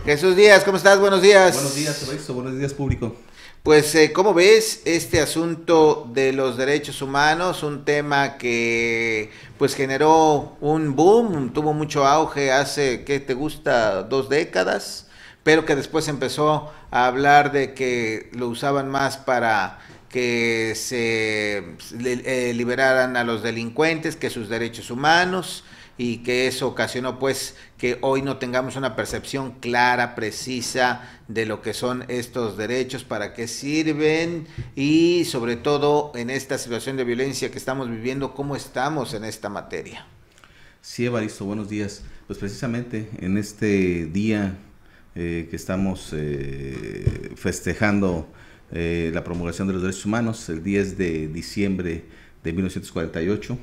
Jesús Díaz, ¿cómo estás? Buenos días. Buenos días, Evaristo. Buenos días, público. Pues, ¿cómo ves este asunto de los derechos humanos? Un tema que pues generó un boom, tuvo mucho auge hace, ¿qué te gusta? 2 décadas, pero que después empezó a hablar de que lo usaban más para que se liberaran a los delincuentes que sus derechos humanos, y que eso ocasionó pues que hoy no tengamos una percepción clara, precisa de lo que son estos derechos, para qué sirven y sobre todo en esta situación de violencia que estamos viviendo, cómo estamos en esta materia. Sí, Evaristo, buenos días. Pues precisamente en este día que estamos festejando la promulgación de los derechos humanos, el 10 de diciembre de 1948,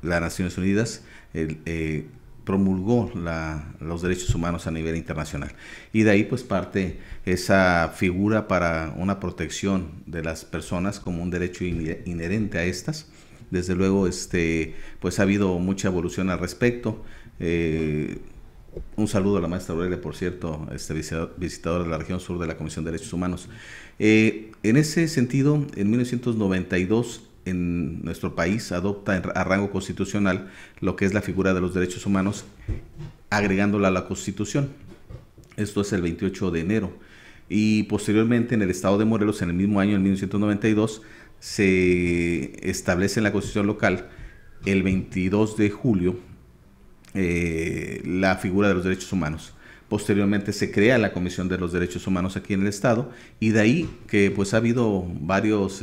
las Naciones Unidas promulgó los derechos humanos a nivel internacional, y de ahí pues parte esa figura para una protección de las personas como un derecho inherente a estas. Desde luego pues ha habido mucha evolución al respecto. Un saludo a la maestra Aurelia, por cierto, visitadora de la región sur de la Comisión de Derechos Humanos. En ese sentido, en 1992 en nuestro país adopta a rango constitucional lo que es la figura de los derechos humanos, agregándola a la Constitución. Esto es el 28 de enero. Y posteriormente en el estado de Morelos, en el mismo año, en 1992, se establece en la Constitución local el 22 de julio la figura de los derechos humanos. Posteriormente se crea la Comisión de los Derechos Humanos aquí en el estado, y de ahí que pues ha habido varios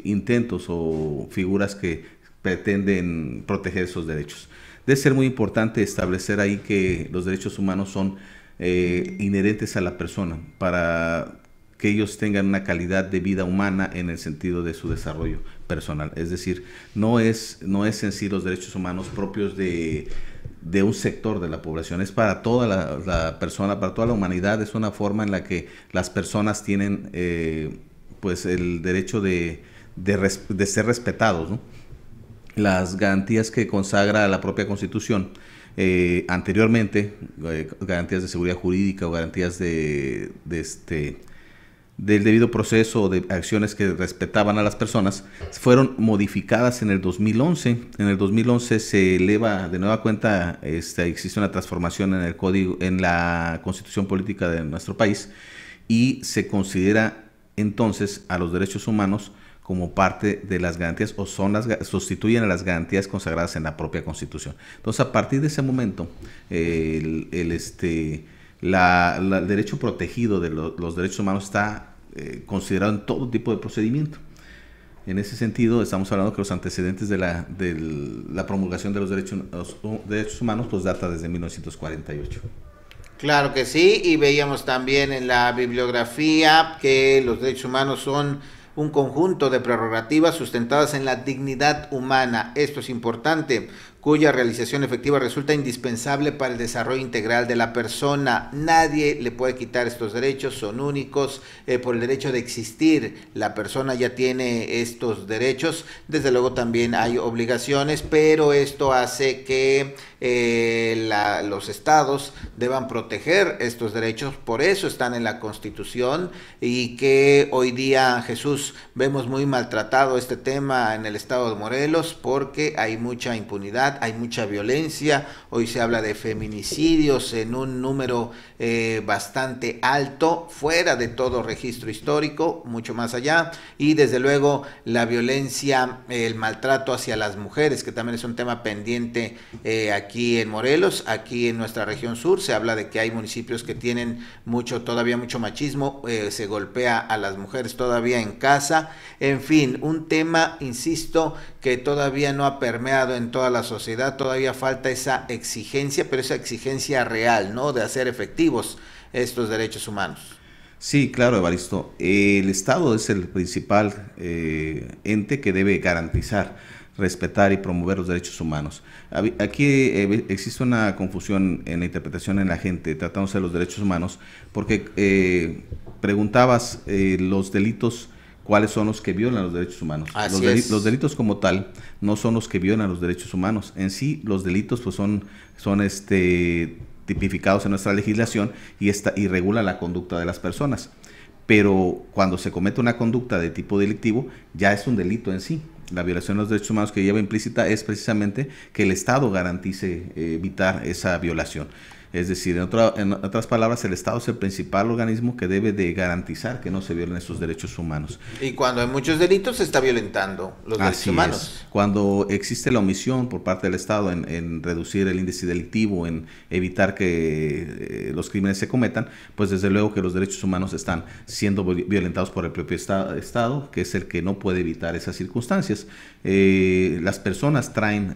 intentos o figuras que pretenden proteger esos derechos. Debe ser muy importante establecer ahí que los derechos humanos son inherentes a la persona, para que ellos tengan una calidad de vida humana en el sentido de su desarrollo personal. Es decir, no es en sí los derechos humanos propios de un sector de la población, es para toda la persona, para toda la humanidad. Es una forma en la que las personas tienen pues el derecho de ser respetados, ¿no? Las garantías que consagra la propia Constitución anteriormente, garantías de seguridad jurídica o garantías del debido proceso, de acciones que respetaban a las personas, fueron modificadas en el 2011. En el 2011 se eleva de nueva cuenta, existe una transformación en el código, en la Constitución política de nuestro país, y se considera entonces a los derechos humanos como parte de las garantías, o sustituyen a las garantías consagradas en la propia Constitución. Entonces, a partir de ese momento, el derecho protegido de los derechos humanos está considerado en todo tipo de procedimiento. En ese sentido, estamos hablando que los antecedentes de la promulgación de los derechos humanos pues data desde 1948. Claro que sí, y veíamos también en la bibliografía que los derechos humanos son un conjunto de prerrogativas sustentadas en la dignidad humana. Esto es importante, cuya realización efectiva resulta indispensable para el desarrollo integral de la persona. Nadie le puede quitar estos derechos, son únicos. Por el derecho de existir, la persona ya tiene estos derechos. Desde luego también hay obligaciones, pero esto hace que los estados deban proteger estos derechos. Por eso están en la Constitución, y que hoy día, Jesús, vemos muy maltratado este tema en el estado de Morelos, porque hay mucha impunidad, hay mucha violencia. Hoy se habla de feminicidios en un número bastante alto, fuera de todo registro histórico, mucho más allá, y desde luego la violencia, el maltrato hacia las mujeres, que también es un tema pendiente aquí en Morelos. Aquí en nuestra región sur se habla de que hay municipios que tienen todavía mucho machismo, se golpea a las mujeres todavía en casa. En fin, un tema, insisto, que todavía no ha permeado en toda la sociedad. Todavía falta esa exigencia, pero esa exigencia real, ¿no?, de hacer efectivos estos derechos humanos. Sí, claro, Evaristo. El Estado es el principal ente que debe garantizar, respetar y promover los derechos humanos. Aquí existe una confusión en la interpretación en la gente tratándose de los derechos humanos, porque preguntabas los delitos, ¿cuáles son los que violan los derechos humanos? Los delitos como tal no son los que violan los derechos humanos. En sí, los delitos pues son tipificados en nuestra legislación y regula la conducta de las personas. Pero cuando se comete una conducta de tipo delictivo, ya es un delito en sí. La violación de los derechos humanos que lleva implícita es precisamente que el Estado garantice evitar esa violación. Es decir, en otras palabras, el Estado es el principal organismo que debe de garantizar que no se violen esos derechos humanos. Y cuando hay muchos delitos se está violentando los derechos humanos. Es. Cuando existe la omisión por parte del Estado en reducir el índice delictivo, en evitar que los crímenes se cometan, pues desde luego que los derechos humanos están siendo violentados por el propio Estado, que es el que no puede evitar esas circunstancias. Las personas traen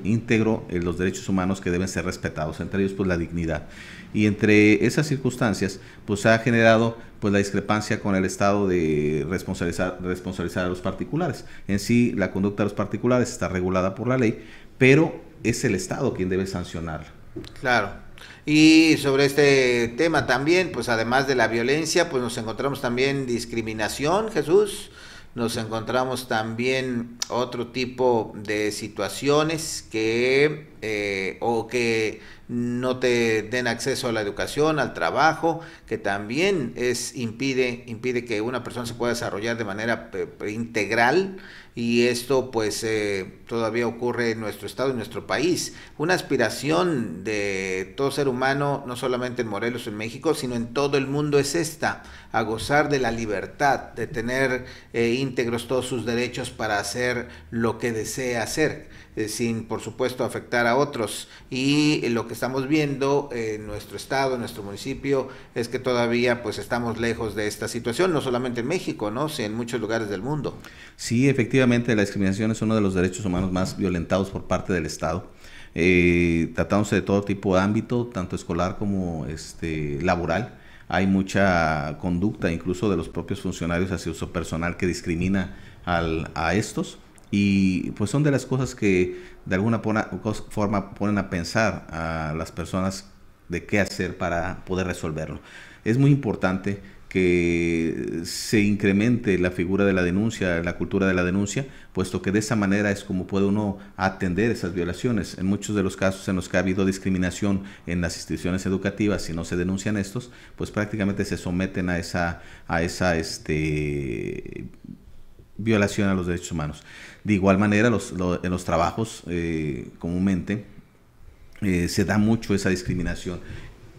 íntegro los derechos humanos que deben ser respetados, entre ellos pues la dignidad, y entre esas circunstancias pues ha generado pues la discrepancia con el Estado de responsabilizar a los particulares. En sí la conducta de los particulares está regulada por la ley, pero es el Estado quien debe sancionarla. Claro. Y sobre este tema también, pues además de la violencia, pues nos encontramos también discriminación, Jesús. Nos encontramos también otro tipo de situaciones que no te den acceso a la educación, al trabajo, que también impide que una persona se pueda desarrollar de manera integral, y esto pues todavía ocurre en nuestro estado y en nuestro país. Una aspiración de todo ser humano, no solamente en Morelos o en México, sino en todo el mundo, es esta: a gozar de la libertad, de tener íntegros todos sus derechos para hacer lo que desea hacer, sin por supuesto afectar a otros. Y lo que estamos viendo en nuestro estado, en nuestro municipio, es que todavía pues estamos lejos de esta situación, no solamente en México, ¿no?, sino en muchos lugares del mundo. Sí, efectivamente, la discriminación es uno de los derechos humanos más violentados por parte del Estado, tratándose de todo tipo de ámbito, tanto escolar como laboral. Hay mucha conducta incluso de los propios funcionarios hacia su personal que discrimina a estos, y pues son de las cosas que de alguna forma ponen a pensar a las personas de qué hacer para poder resolverlo. Es muy importante que se incremente la figura de la denuncia, la cultura de la denuncia, puesto que de esa manera es como puede uno atender esas violaciones. En muchos de los casos en los que ha habido discriminación en las instituciones educativas, si no se denuncian estos, pues prácticamente se someten a esa violación a los derechos humanos. De igual manera, en los trabajos comúnmente se da mucho esa discriminación,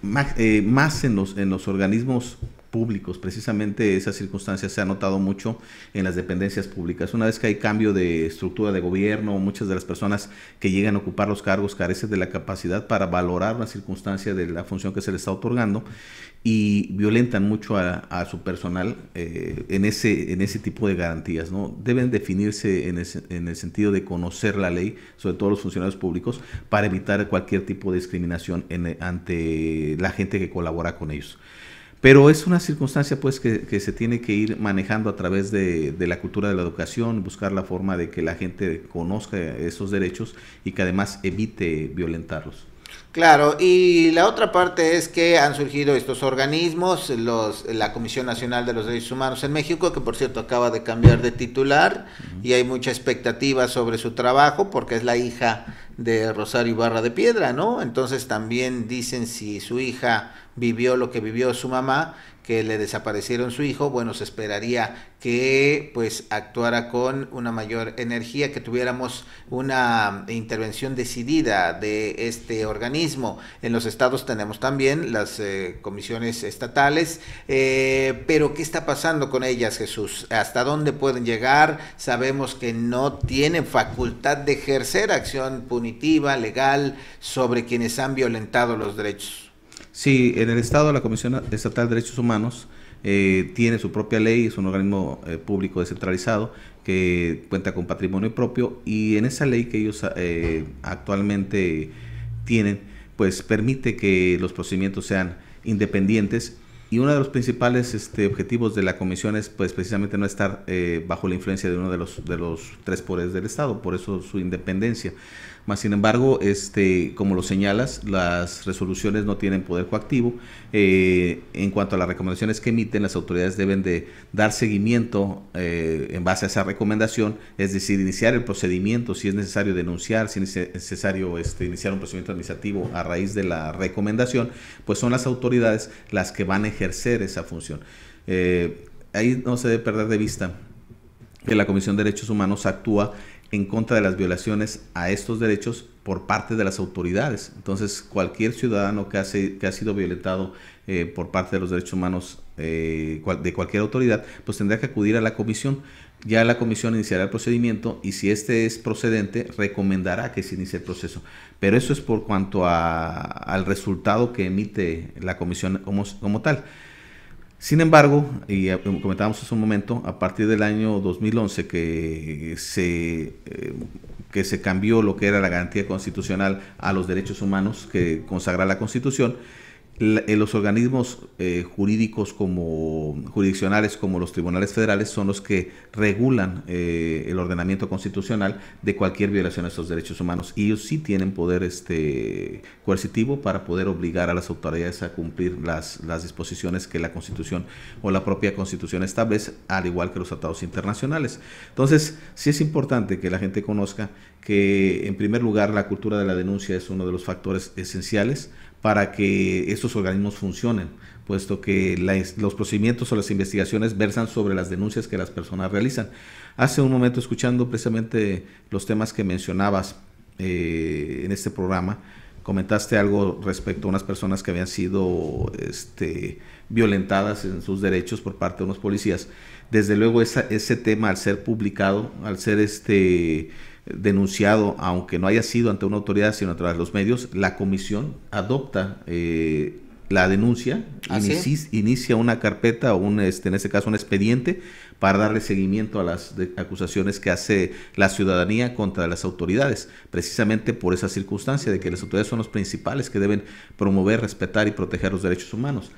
más en los organismos públicos. Precisamente esa circunstancia se ha notado mucho en las dependencias públicas. Una vez que hay cambio de estructura de gobierno, muchas de las personas que llegan a ocupar los cargos carecen de la capacidad para valorar una circunstancia de la función que se les está otorgando, y violentan mucho a su personal en ese tipo de garantías, ¿no? Deben definirse en el sentido de conocer la ley, sobre todo los funcionarios públicos, para evitar cualquier tipo de discriminación ante la gente que colabora con ellos. Pero es una circunstancia pues que se tiene que ir manejando a través de la cultura de la educación, buscar la forma de que la gente conozca esos derechos y que además evite violentarlos. Claro, y la otra parte es que han surgido estos organismos, la Comisión Nacional de los Derechos Humanos en México, que por cierto acaba de cambiar de titular, y hay mucha expectativa sobre su trabajo porque es la hija de Rosario Ibarra de Piedra, ¿no? Entonces también dicen, si su hija vivió lo que vivió su mamá, que le desaparecieron su hijo, bueno, se esperaría que pues actuara con una mayor energía, que tuviéramos una intervención decidida de este organismo. En los estados tenemos también las comisiones estatales, pero ¿qué está pasando con ellas, Jesús? ¿Hasta dónde pueden llegar? Sabemos que no tienen facultad de ejercer acción punitiva, legal, sobre quienes han violentado los derechos. Sí, en el Estado la Comisión Estatal de Derechos Humanos tiene su propia ley, es un organismo público descentralizado que cuenta con patrimonio propio, y en esa ley que ellos actualmente tienen, pues permite que los procedimientos sean independientes, y uno de los principales objetivos de la comisión es pues precisamente no estar bajo la influencia de uno de los tres poderes del Estado, por eso su independencia. Más sin embargo, como lo señalas, las resoluciones no tienen poder coactivo. En cuanto a las recomendaciones que emiten, las autoridades deben de dar seguimiento en base a esa recomendación, es decir, iniciar el procedimiento si es necesario denunciar, si es necesario iniciar un procedimiento administrativo a raíz de la recomendación, pues son las autoridades las que van a ejercer esa función. Ahí no se debe perder de vista que la Comisión de Derechos Humanos actúa en contra de las violaciones a estos derechos por parte de las autoridades. Entonces, cualquier ciudadano que ha sido violentado por parte de los derechos humanos de cualquier autoridad, pues tendrá que acudir a la comisión. Ya la comisión iniciará el procedimiento y si este es procedente, recomendará que se inicie el proceso. Pero eso es por cuanto al resultado que emite la comisión como tal. Sin embargo, y comentábamos hace un momento, a partir del año 2011 que se cambió lo que era la garantía constitucional a los derechos humanos que consagra la Constitución, los organismos jurisdiccionales como los tribunales federales son los que regulan el ordenamiento constitucional de cualquier violación a estos derechos humanos. Y ellos sí tienen poder coercitivo para poder obligar a las autoridades a cumplir las disposiciones que la Constitución o la propia Constitución establece, al igual que los tratados internacionales. Entonces, sí es importante que la gente conozca que, en primer lugar, la cultura de la denuncia es uno de los factores esenciales para que estos organismos funcionen, puesto que los procedimientos o las investigaciones versan sobre las denuncias que las personas realizan. Hace un momento, escuchando precisamente los temas que mencionabas en este programa, comentaste algo respecto a unas personas que habían sido violentadas en sus derechos por parte de unos policías. Desde luego ese tema, al ser publicado, al ser denunciado, aunque no haya sido ante una autoridad sino a través de los medios, la comisión adopta la denuncia, inicia una carpeta o en este caso un expediente para darle seguimiento a las acusaciones que hace la ciudadanía contra las autoridades, precisamente por esa circunstancia de que las autoridades son los principales que deben promover, respetar y proteger los derechos humanos.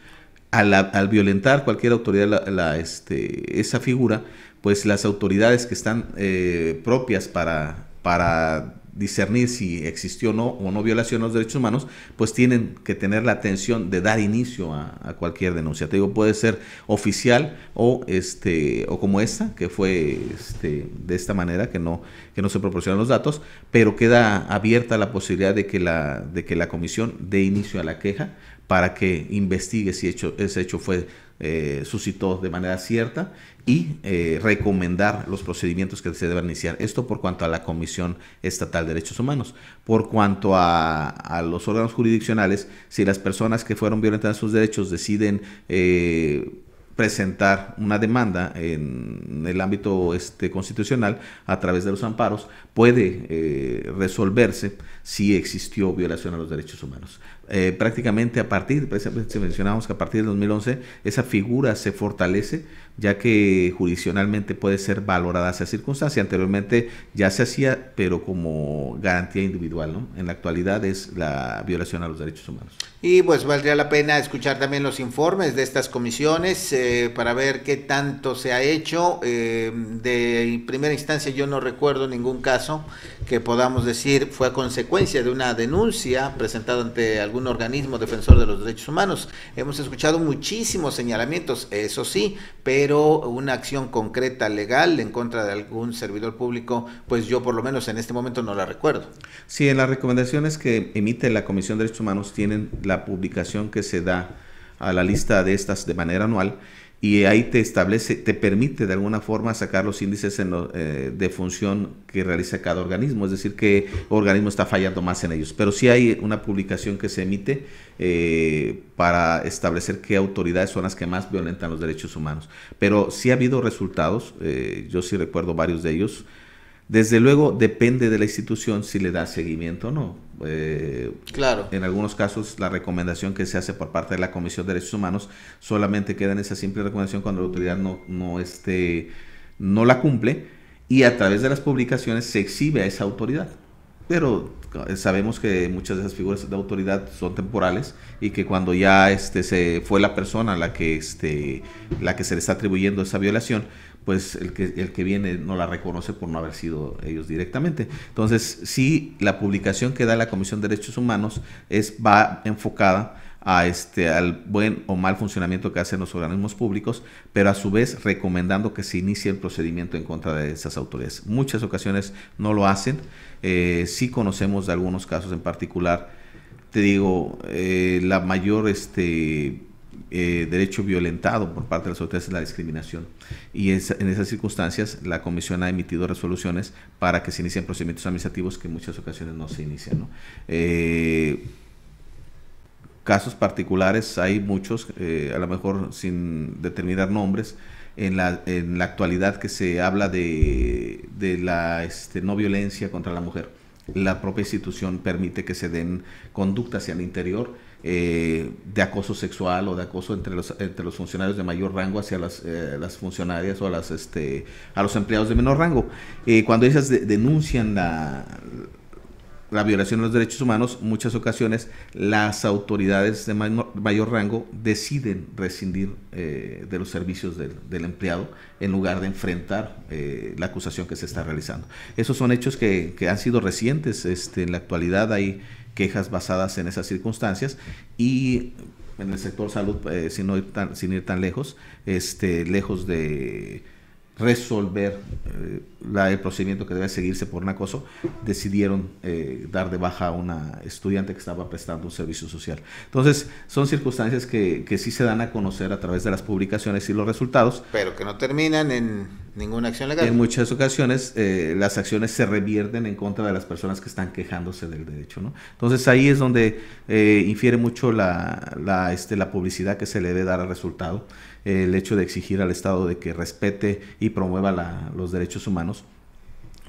Al violentar cualquier autoridad esa figura, pues las autoridades que están propias para discernir si existió o no violación a los derechos humanos, pues tienen que tener la atención de dar inicio a cualquier denuncia. Te digo, puede ser oficial o como esta, que fue de esta manera, que no se proporcionan los datos, pero queda abierta la posibilidad de que la comisión dé inicio a la queja para que investigue si ese hecho suscitó de manera cierta y recomendar los procedimientos que se deben iniciar. Esto por cuanto a la Comisión Estatal de Derechos Humanos. Por cuanto a los órganos jurisdiccionales, si las personas que fueron violentadas sus derechos deciden presentar una demanda en el ámbito constitucional a través de los amparos, puede resolverse si existió violación a los derechos humanos. Prácticamente mencionamos que a partir de 2011 esa figura se fortalece, ya que jurisdiccionalmente puede ser valorada esa circunstancia. Anteriormente ya se hacía, pero como garantía individual, ¿no? En la actualidad es la violación a los derechos humanos. Y pues valdría la pena escuchar también los informes de estas comisiones para ver qué tanto se ha hecho. De primera instancia yo no recuerdo ningún caso que podamos decir fue a consecuencia de una denuncia presentada ante algún organismo defensor de los derechos humanos. Hemos escuchado muchísimos señalamientos, eso sí, pero una acción concreta legal en contra de algún servidor público, pues yo por lo menos en este momento no la recuerdo. Sí, en las recomendaciones que emite la Comisión de Derechos Humanos tienen la publicación que se da a la lista de estas de manera anual, y ahí te permite de alguna forma sacar los índices de función que realiza cada organismo, es decir, qué organismo está fallando más en ellos. Pero sí hay una publicación que se emite para establecer qué autoridades son las que más violentan los derechos humanos. Pero sí ha habido resultados, yo sí recuerdo varios de ellos. Desde luego depende de la institución si le da seguimiento o no. Claro. En algunos casos la recomendación que se hace por parte de la Comisión de Derechos Humanos solamente queda en esa simple recomendación cuando la autoridad no la cumple, y a través de las publicaciones se exhibe a esa autoridad. Pero sabemos que muchas de esas figuras de autoridad son temporales y que cuando ya se fue la persona a la que se le está atribuyendo esa violación, pues el que viene no la reconoce por no haber sido ellos directamente. Entonces, sí, la publicación que da la Comisión de Derechos Humanos va enfocada al buen o mal funcionamiento que hacen los organismos públicos, pero a su vez recomendando que se inicie el procedimiento en contra de esas autoridades. Muchas ocasiones no lo hacen. Sí conocemos de algunos casos en particular. Te digo, la mayor derecho violentado por parte de las autoridades es la discriminación, y en esas circunstancias la Comisión ha emitido resoluciones para que se inicien procedimientos administrativos que en muchas ocasiones no se inician, ¿no? Casos particulares hay muchos, a lo mejor sin determinar nombres, en la actualidad, que se habla de la no violencia contra la mujer. La propia institución permite que se den conductas hacia el interior de acoso sexual o de acoso entre los funcionarios de mayor rango hacia las funcionarias o a los empleados de menor rango. Cuando ellas denuncian la violación de los derechos humanos, muchas ocasiones las autoridades de mayor rango deciden rescindir de los servicios del empleado en lugar de enfrentar la acusación que se está realizando. Esos son hechos que han sido recientes. En la actualidad hay quejas basadas en esas circunstancias, y en el sector salud, sin ir tan lejos, lejos de resolver el procedimiento que debe seguirse por un acoso, decidieron dar de baja a una estudiante que estaba prestando un servicio social. Entonces, son circunstancias que sí se dan a conocer a través de las publicaciones y los resultados. Pero que no terminan en ninguna acción legal. En muchas ocasiones las acciones se revierten en contra de las personas que están quejándose del derecho, ¿no? Entonces, ahí es donde infiere mucho la publicidad que se le debe dar al resultado. El hecho de exigir al Estado de que respete y promueva los derechos humanos,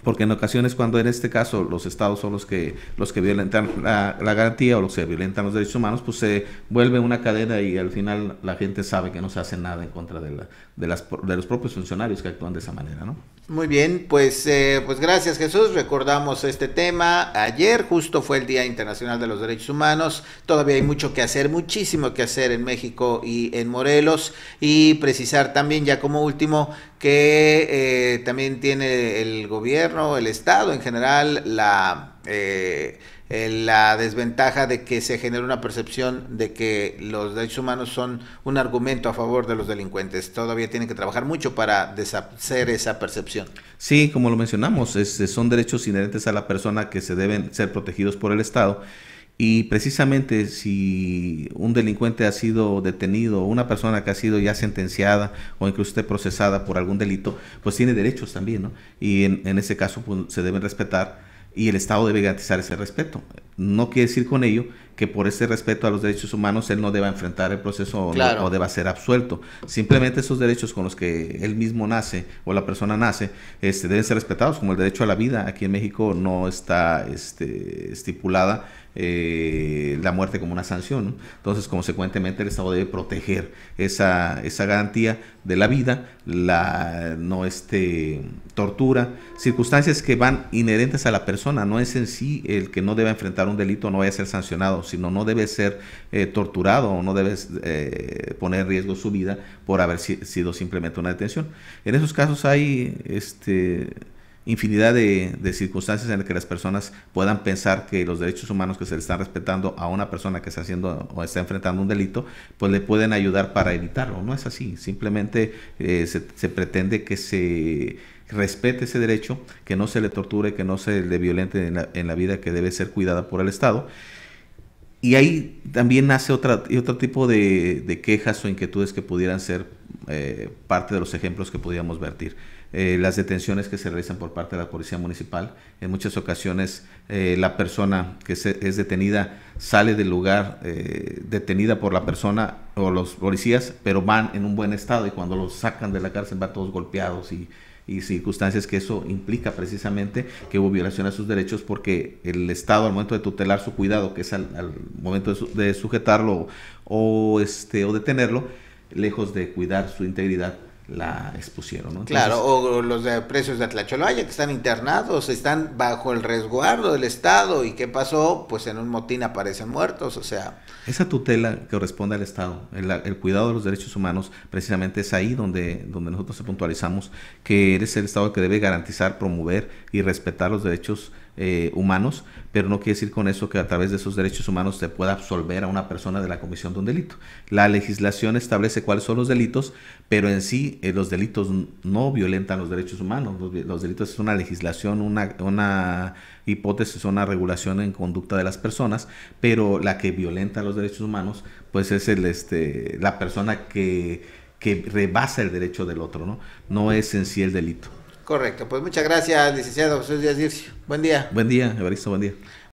porque en ocasiones, cuando en este caso los estados son los que violentan la garantía o los que violentan los derechos humanos, pues se vuelve una cadena, y al final la gente sabe que no se hace nada en contra de los propios funcionarios que actúan de esa manera, ¿no? Muy bien, pues gracias, Jesús. Recordamos este tema. Ayer justo fue el Día Internacional de los Derechos Humanos. Todavía hay mucho que hacer, muchísimo que hacer en México y en Morelos, y precisar también, ya como último, que también tiene el gobierno, el Estado en general, la desventaja de que se genera una percepción de que los derechos humanos son un argumento a favor de los delincuentes. Todavía tienen que trabajar mucho para deshacer esa percepción. Sí, como lo mencionamos, son derechos inherentes a la persona que se deben ser protegidos por el Estado. Y precisamente, si un delincuente ha sido detenido, o una persona que ha sido ya sentenciada o incluso esté procesada por algún delito, pues tiene derechos también, ¿no? Y en ese caso, pues, se deben respetar, y el Estado debe garantizar ese respeto. No quiere decir con ello que por ese respeto a los derechos humanos él no deba enfrentar el proceso, claro, o deba ser absuelto. Simplemente esos derechos con los que él mismo nace o la persona nace deben ser respetados, como el derecho a la vida. Aquí en México no está estipulada la muerte como una sanción, ¿no? Entonces, consecuentemente, el Estado debe proteger esa garantía de la vida, la no tortura, circunstancias que van inherentes a la persona. No es en sí el que no deba enfrentar un delito, no vaya a ser sancionado, sino no debe ser torturado, o no debe poner en riesgo su vida por haber sido simplemente una detención. En esos casos hay infinidad de circunstancias en las que las personas puedan pensar que los derechos humanos que se le están respetando a una persona que está haciendo o está enfrentando un delito, pues le pueden ayudar para evitarlo. No es así. Simplemente se pretende que se respete ese derecho, que no se le torture, que no se le violente en la vida, que debe ser cuidada por el Estado. Y ahí también nace otro tipo de quejas o inquietudes que pudieran ser parte de los ejemplos que podríamos vertir. Las detenciones que se realizan por parte de la Policía Municipal. En muchas ocasiones la persona que es detenida sale del lugar detenida por la persona o los policías, pero van en un buen estado, y cuando los sacan de la cárcel van todos golpeados y circunstancias que eso implica precisamente que hubo violación a sus derechos, porque el Estado, al momento de tutelar su cuidado, que es al momento de sujetarlo o detenerlo, lejos de cuidar su integridad, la expusieron, ¿no? Entonces, claro, o los de presos de Atlacholaya que están internados, están bajo el resguardo del Estado, ¿y qué pasó? Pues en un motín aparecen muertos, o sea... esa tutela que corresponde al Estado, el cuidado de los derechos humanos, precisamente es ahí donde nosotros puntualizamos que es el Estado el que debe garantizar, promover y respetar los derechos humanos, pero no quiere decir con eso que a través de esos derechos humanos se pueda absolver a una persona de la comisión de un delito. La legislación establece cuáles son los delitos, pero en sí los delitos no violentan los derechos humanos. Los delitos es una legislación, una hipótesis, una regulación en conducta de las personas, pero la que violenta los derechos humanos pues es la persona que rebasa el derecho del otro, ¿no? No es en sí el delito. Correcto, pues muchas gracias, licenciado José Díaz Dircio. Buen día. Buen día, Evaristo, buen día.